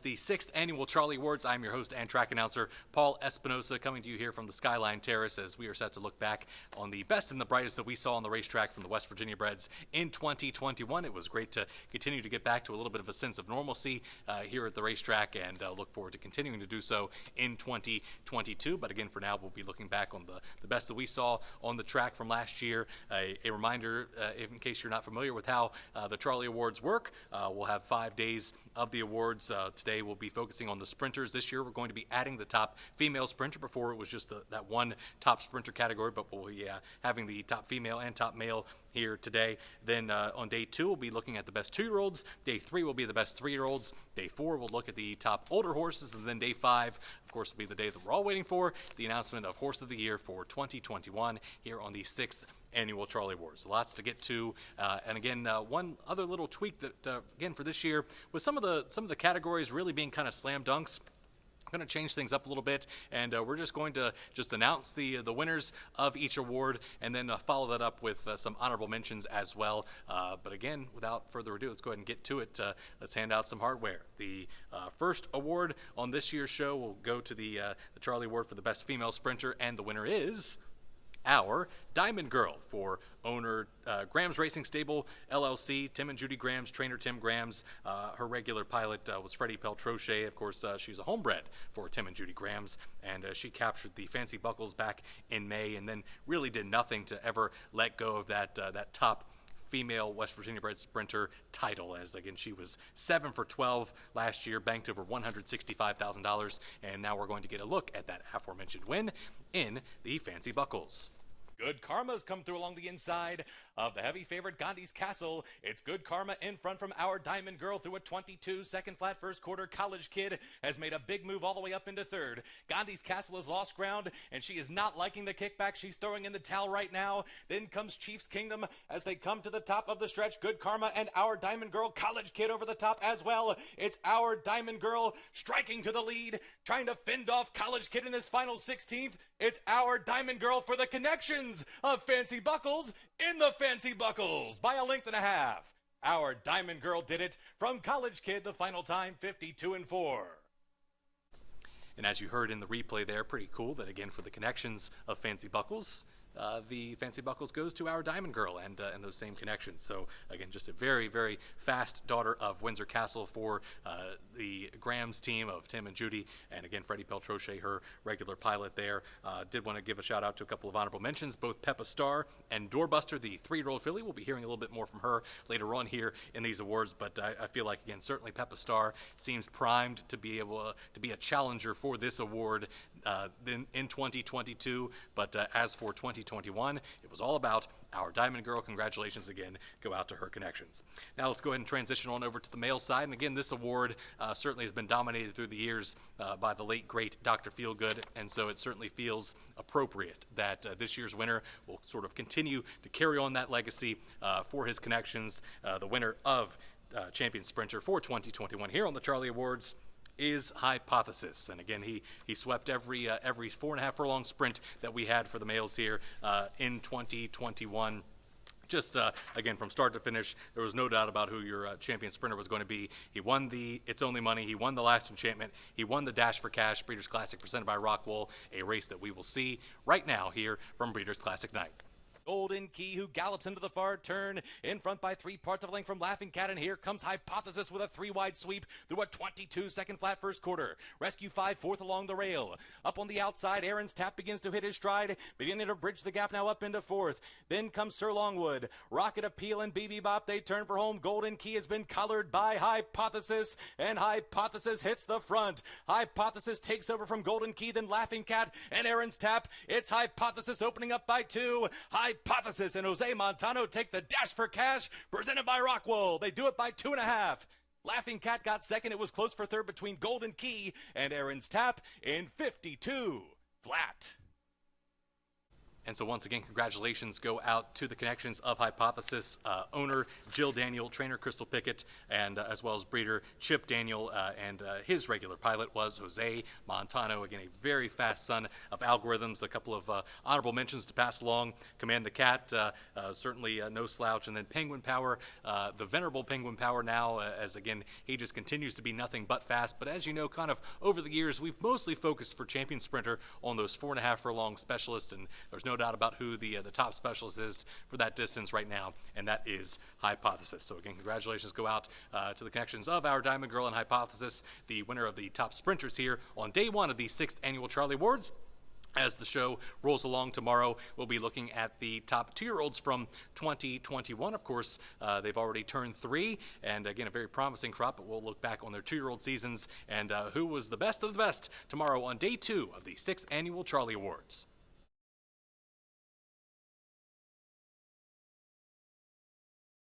The 6th Annual Charley Awards. I'm your host and track announcer, Paul Espinosa, coming to you here from the Skyline Terrace as we are set to look back on the best and the brightest that we saw on the racetrack from the West Virginia Breds in 2021. It was great to continue to get back to a little bit of a sense of normalcy here at the racetrack, and look forward to continuing to do so in 2022. But again, for now, we'll be looking back on the best that we saw on the track from last year. A reminder, in case you're not familiar with how the Charley Awards work, we'll have 5 days of the awards. Today we'll be focusing on the sprinters. This year we're going to be adding the top female sprinter. Before it was just that one top sprinter category, but we'll be having the top female and top male here today. Then on day 2 we'll be looking at the best 2-year-olds. Day 3 will be the best 3-year-olds. Day 4 we'll look at the top older horses, and then day 5, of course, will be the day that we're all waiting for, the announcement of Horse of the Year for 2021 here on the 6th Annual Charley Awards. Lots to get to, and again, one other little tweak that again for this year was some of the categories really being kind of slam dunks. I'm going to change things up a little bit, and we're just going to announce the winners of each award, and then follow that up with some honorable mentions as well. But again, without further ado, let's go ahead and get to it. Let's hand out some hardware. The first award on this year's show will go to the Charley Award for the best female sprinter, and the winner is our Diamond Girl for owner Graham's Racing Stable LLC, Tim and Judy Graham's trainer Tim Graham's. Her regular pilot was Freddie Peltrochet. Of course, she's a homebred for Tim and Judy Graham's, and she captured the Fancy Buckles back in May, and then really did nothing to ever let go of that top female West Virginia bred sprinter title, as again she was 7 for 12 last year, banked over $165,000, and now we're going to get a look at that aforementioned win in the Fancy Buckles. Good Karma's come through along the inside of the heavy favorite Gandhi's Castle. It's Good Karma in front from our Diamond Girl through a 22 second flat first quarter. College Kid has made a big move all the way up into third. Gandhi's Castle has lost ground, and she is not liking the kickback. She's throwing in the towel right now. Then comes Chief's Kingdom as they come to the top of the stretch. Good Karma and our Diamond Girl. College Kid over the top as well. It's our Diamond Girl striking to the lead, trying to fend off College Kid in this final 16th. It's our Diamond Girl for the connections of Fancy Buckles in the Fancy Buckles by a length and a half. Our Diamond Girl did it from College Kid, the final time 52-4. And as you heard in the replay there, pretty cool that again for the connections of Fancy Buckles, the Fancy Buckles goes to our Diamond Girl and those same connections. So again, just a very, very fast daughter of Windsor Castle for the Graham's team of Tim and Judy, and again Freddie Peltrochet, her regular pilot there. Did want to give a shout out to a couple of honorable mentions, both Peppa Star and Doorbuster, the 3-year-old filly. We'll be hearing a little bit more from her later on here in these awards, but I feel like again certainly Peppa Star seems primed to be able to be a challenger for this award in 2022. But as for 2021, it was all about our Diamond Girl. Congratulations again go out to her connections. Now let's go ahead and transition on over to the male side. And again, this award certainly has been dominated through the years by the late great Dr. Feelgood, and so it certainly feels appropriate that this year's winner will sort of continue to carry on that legacy for his connections. The winner of Champion Sprinter for 2021 here on the Charley Awards is Hypothesis. And again, he swept every 4.5 furlong sprint that we had for the males here in 2021. Just, again, from start to finish, there was no doubt about who your champion sprinter was going to be. He won the It's Only Money. He won the Last Enchantment. He won the Dash for Cash Breeders' Classic presented by Rockwool, a race that we will see right now here from Breeders' Classic Night. Golden Key, who gallops into the far turn, in front by 3 parts of a length from Laughing Cat, and here comes Hypothesis with a 3-wide sweep through a 22-second flat first quarter. Rescue 5 fourth along the rail. Up on the outside, Aaron's Tap begins to hit his stride, beginning to bridge the gap now up into fourth. Then comes Sir Longwood. Rocket Appeal and BB Bop, they turn for home. Golden Key has been collared by Hypothesis, and Hypothesis hits the front. Hypothesis takes over from Golden Key, then Laughing Cat and Aaron's Tap. It's Hypothesis opening up by 2. Hypothesis and Jose Montano take the Dash for Cash, presented by Rockwool. They do it by 2.5. Laughing Cat got second. It was close for third between Golden Key and Aaron's Tap in 52 flat. And so once again, congratulations go out to the connections of Hypothesis owner Jill Daniel, trainer Crystal Pickett, and as well as breeder Chip Daniel, and his regular pilot was Jose Montano. Again, a very fast son of Algorithms. A couple of honorable mentions to pass along. Command the Cat, certainly no slouch. And then Penguin Power, the venerable Penguin Power now, as again, he just continues to be nothing but fast. But as you know, kind of over the years, we've mostly focused for Champion Sprinter on those 4.5 furlong specialists, and there's no doubt about who the top specialist is for that distance right now, and that is Hypothesis. So again, congratulations go out to the connections of our Diamond Girl and Hypothesis, the winner of the top sprinters here on day 1 of the 6th Annual Charley Awards. As the show rolls along tomorrow, we'll be looking at the top 2-year-olds from 2021. Of course, they've already turned 3, and again, a very promising crop, but we'll look back on their 2-year-old seasons and who was the best of the best tomorrow on day 2 of the 6th Annual Charley Awards.